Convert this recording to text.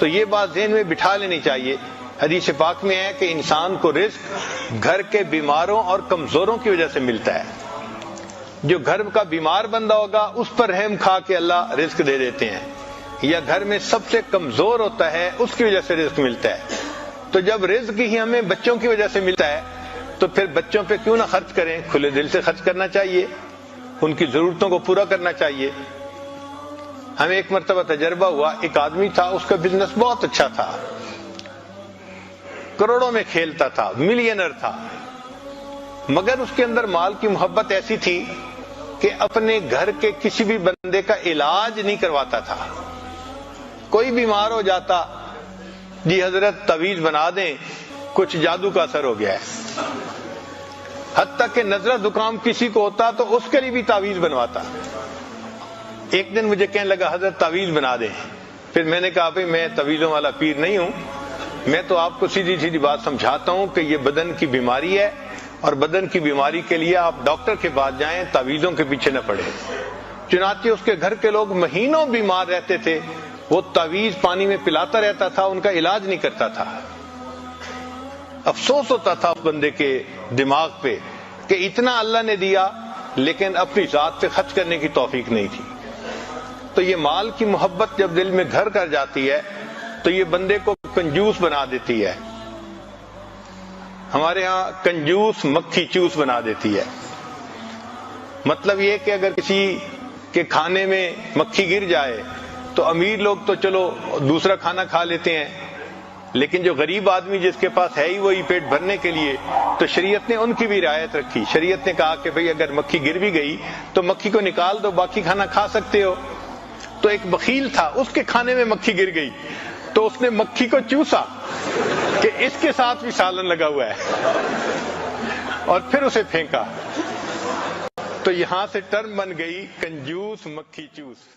تو یہ بات ذہن میں بٹھا لینی چاہیے. حدیث پاک میں ہے کہ انسان کو رزق گھر کے بیماروں اور کمزوروں کی وجہ سے ملتا ہے. جو گھر کا بیمار بندہ ہوگا اس پر رحم کھا کے اللہ رزق دے دیتے ہیں, یا گھر میں سب سے کمزور ہوتا ہے اس کی وجہ سے رزق ملتا ہے. تو جب رزق ہی ہمیں بچوں کی وجہ سے ملتا ہے تو پھر بچوں پہ کیوں نہ خرچ کریں, کھلے دل سے خرچ کرنا چاہیے, ان کی ضرورتوں کو پورا کرنا چاہیے. ہمیں ایک مرتبہ تجربہ ہوا, ایک آدمی تھا, اس کا بزنس بہت اچھا تھا, کروڑوں میں کھیلتا تھا, ملینر تھا, مگر اس کے اندر مال کی محبت ایسی تھی کہ اپنے گھر کے کسی بھی بندے کا علاج نہیں کرواتا تھا. کوئی بیمار ہو جاتا, جی حضرت تعویذ بنا دیں, کچھ جادو کا اثر ہو گیا ہے. حتیٰ کہ نزلہ زکام کسی کو ہوتا تو اس کے لیے بھی تعویذ بنواتا. ایک دن مجھے کہنے لگا حضرت تعویذ بنا دیں. پھر میں نے کہا بھائی میں تعویذوں والا پیر نہیں ہوں, میں تو آپ کو سیدھی سیدھی بات سمجھاتا ہوں کہ یہ بدن کی بیماری ہے, اور بدن کی بیماری کے لیے آپ ڈاکٹر کے پاس جائیں, تعویذوں کے پیچھے نہ پڑے. چنانچہ اس کے گھر کے لوگ مہینوں بیمار رہتے تھے, وہ تعویذ پانی میں پلاتا رہتا تھا, ان کا علاج نہیں کرتا تھا. افسوس ہوتا تھا اس بندے کے دماغ پہ کہ اتنا اللہ نے دیا لیکن اپنی ذات پہ خرچ کرنے کی توفیق نہیں تھی. تو یہ مال کی محبت جب دل میں گھر کر جاتی ہے تو یہ بندے کو کنجوس بنا دیتی ہے. ہمارے ہاں کنجوس مکھی چوس بنا دیتی ہے. مطلب یہ کہ اگر کسی کے کھانے میں مکھی گر جائے تو امیر لوگ تو چلو دوسرا کھانا کھا لیتے ہیں, لیکن جو غریب آدمی جس کے پاس ہے ہی وہی پیٹ بھرنے کے لیے, تو شریعت نے ان کی بھی رعایت رکھی. شریعت نے کہا کہ بھئی اگر مکھی گر بھی گئی تو مکھی کو نکال دو, باقی کھانا کھا سکتے ہو. تو ایک بخیل تھا, اس کے کھانے میں مکھی گر گئی تو اس نے مکھی کو چوسا کہ اس کے ساتھ بھی سالن لگا ہوا ہے, اور پھر اسے پھینکا. تو یہاں سے ٹرم بن گئی کنجوس مکھی چوس.